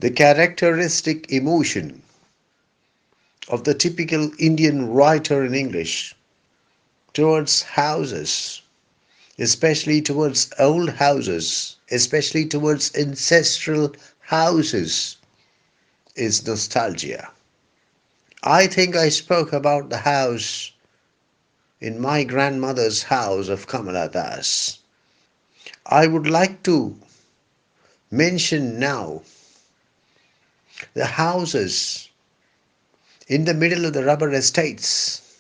The characteristic emotion of the typical Indian writer in English towards houses, especially towards old houses, especially towards ancestral houses, is nostalgia. I think I spoke about the house in my grandmother's house of Kamala Das. I would like to mention now the houses in the middle of the rubber estates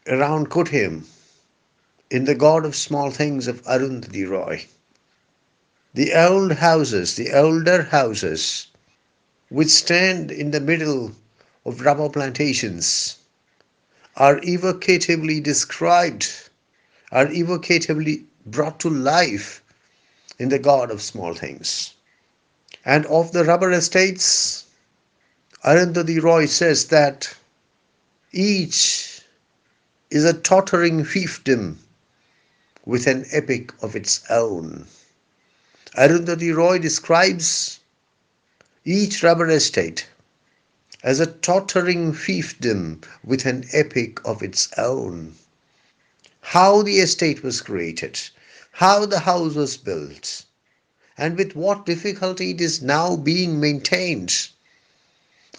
around Kuthim in the God of Small Things of Arundhati Roy. The old houses, the older houses, which stand in the middle of rubber plantations, are evocatively described, are evocatively brought to life in the God of Small Things. And of the rubber estates, Arundhati Roy says that each is a tottering fiefdom with an epic of its own. Arundhati Roy describes each rubber estate as a tottering fiefdom with an epic of its own. How the estate was created, how the house was built, and with what difficulty it is now being maintained.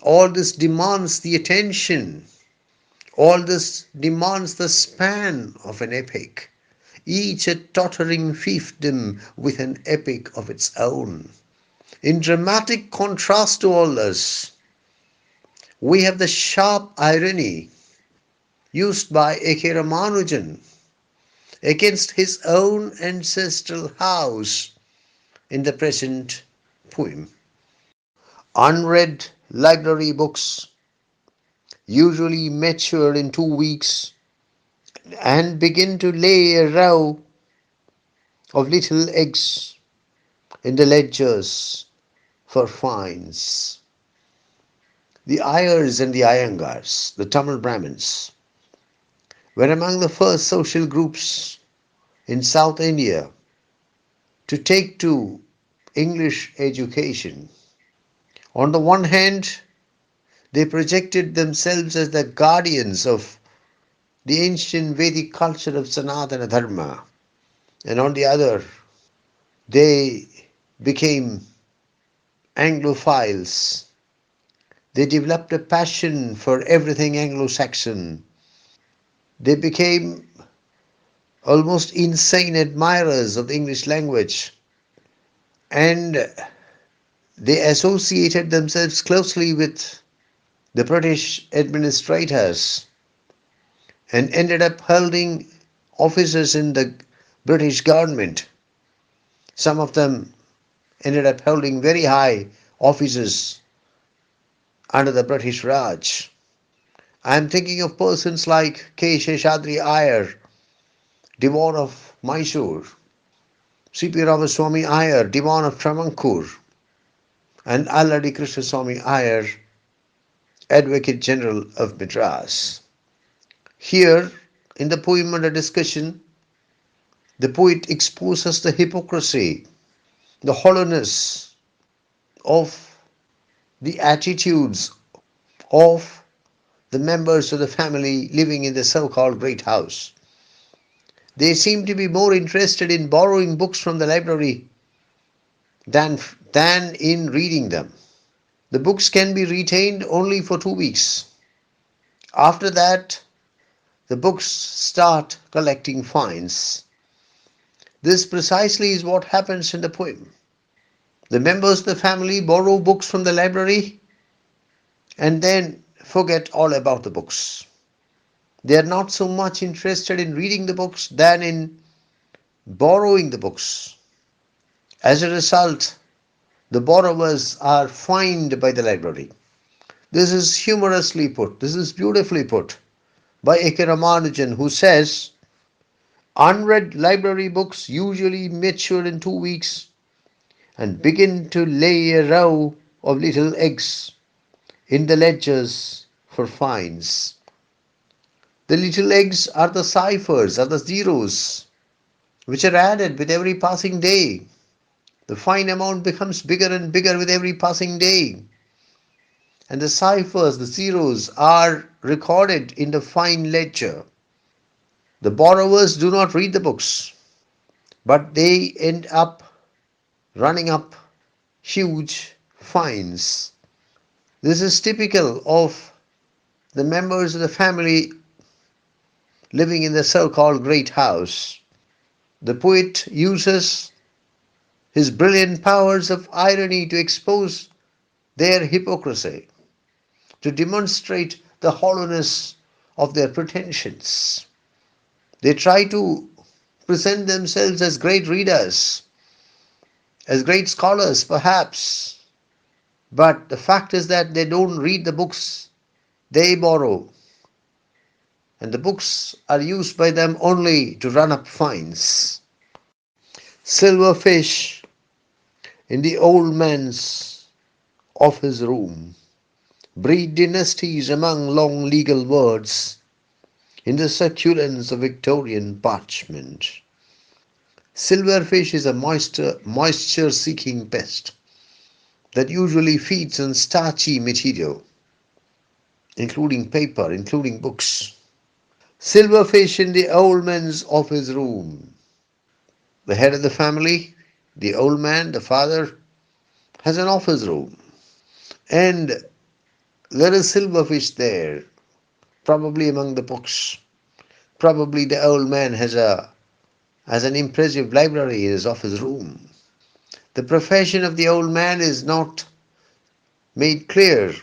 All this demands the attention. All this demands the span of an epic, each a tottering fiefdom with an epic of its own. In dramatic contrast to all this, we have the sharp irony used by A.K. Ramanujan against his own ancestral house in the present poem. Unread library books usually mature in 2 weeks and begin to lay a row of little eggs in the ledgers for fines. The Iyers and the Iyangars, the Tamil Brahmins, were among the first social groups in South India to take to English education. On the one hand, they projected themselves as the guardians of the ancient Vedic culture of Sanatana Dharma, and on the other, they became Anglophiles. They developed a passion for everything Anglo-Saxon. They became almost insane admirers of the English language, and they associated themselves closely with the British administrators and ended up holding offices in the British government. Some of them ended up holding very high offices under the British Raj. I am thinking of persons like K. Sheshadri Iyer, Diwan of Mysore, C.P. Ramaswamy Iyer, Diwan of Travancore, and Alladi Krishnaswamy Iyer, Advocate General of Madras. Here, in the poem under discussion, the poet exposes the hypocrisy, the hollowness of the attitudes of the members of the family living in the so-called great house. They seem to be more interested in borrowing books from the library than in reading them. The books can be retained only for 2 weeks. After that, the books start collecting fines. This precisely is what happens in the poem. The members of the family borrow books from the library and then forget all about the books. They are not so much interested in reading the books than in borrowing the books. As a result, the borrowers are fined by the library. This is humorously put, this is beautifully put by A.K. Ramanujan, who says, unread library books usually mature in 2 weeks and begin to lay a row of little eggs in the ledgers for fines. The little eggs are the ciphers, are the zeros, which are added with every passing day. The fine amount becomes bigger and bigger with every passing day, and the ciphers, the zeros, are recorded in the fine ledger. The borrowers do not read the books, but they end up running up huge fines. This is typical of the members of the family living in the so-called great house. The poet uses his brilliant powers of irony to expose their hypocrisy, to demonstrate the hollowness of their pretensions. They try to present themselves as great readers, as great scholars perhaps, but the fact is that they don't read the books they borrow, and the books are used by them only to run up fines. Silverfish in the old man's office room breed dynasties among long legal words in the succulence of Victorian parchment. Silverfish is a moisture-seeking pest that usually feeds on starchy material, including paper, including books. Silverfish in the old man's office room. The head of the family, the old man, the father, has an office room. And there is silverfish there, probably among the books. Probably the old man has an impressive library in his office room. The profession of the old man is not made clear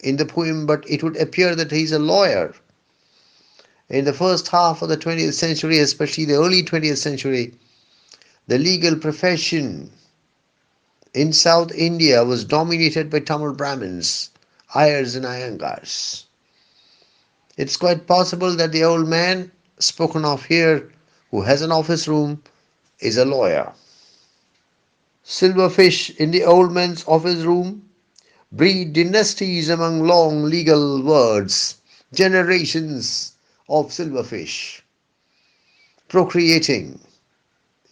in the poem, but it would appear that he is a lawyer. In the first half of the 20th century, especially the early 20th century, the legal profession in South India was dominated by Tamil Brahmins, Ayers and Iyengars. It's quite possible that the old man spoken of here, who has an office room, is a lawyer. Silverfish in the old man's office room breed dynasties among long legal words, generations of silverfish, procreating,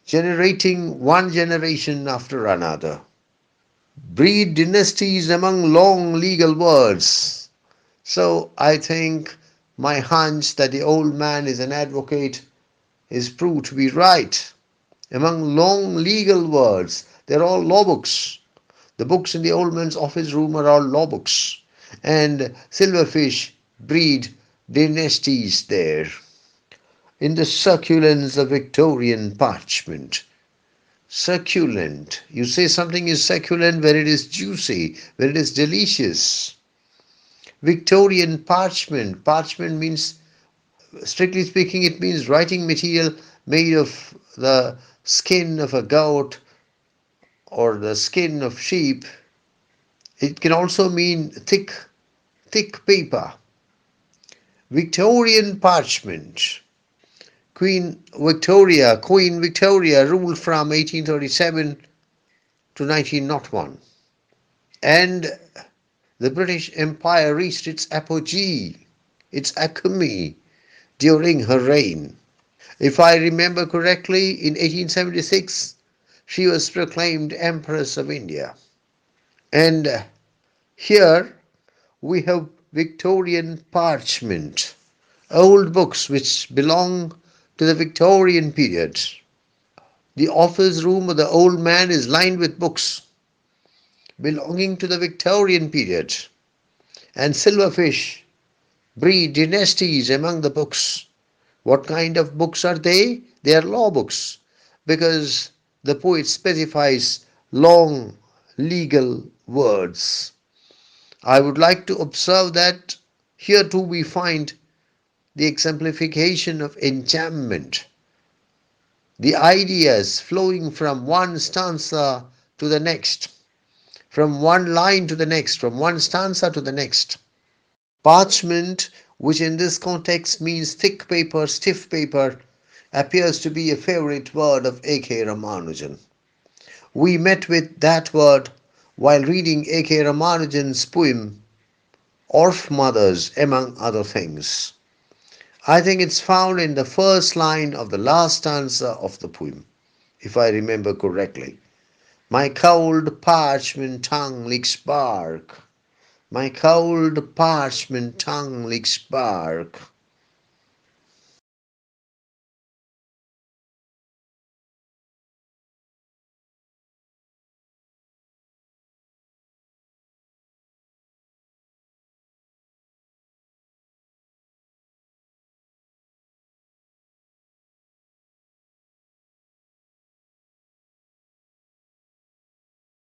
generating one generation after another. Breed dynasties among long legal words. So I think my hunch that the old man is an advocate is proved to be right. Among long legal words, they're all law books. The books in the old man's office room are all law books. And silverfish breed dynasties there. In the succulence of Victorian parchment. Succulent. You say something is succulent when it is juicy, when it is delicious. Victorian parchment. Parchment means, strictly speaking, it means writing material made of the skin of a goat or the skin of sheep. It can also mean thick paper. Victorian parchment. Queen Victoria ruled from 1837 to 1901. And the British Empire reached its apogee, its acme, during her reign. If I remember correctly, in 1876, she was proclaimed Empress of India. And here we have Victorian parchment, old books which belong to the Victorian period. The office room of the old man is lined with books belonging to the Victorian period. And silverfish breed dynasties among the books. What kind of books are they? They are law books, because the poet specifies long legal words. I would like to observe that here too we find the exemplification of enchantment, the ideas flowing from one stanza to the next, from one line to the next, from one stanza to the next. Parchment, which in this context means thick paper, stiff paper, appears to be a favorite word of A.K. Ramanujan. We met with that word while reading A.K. Ramanujan's poem, Orph Mothers, among other things. I think it's found in the first line of the last stanza of the poem, if I remember correctly. My cold parchment tongue licks bark. My cold parchment tongue licks bark.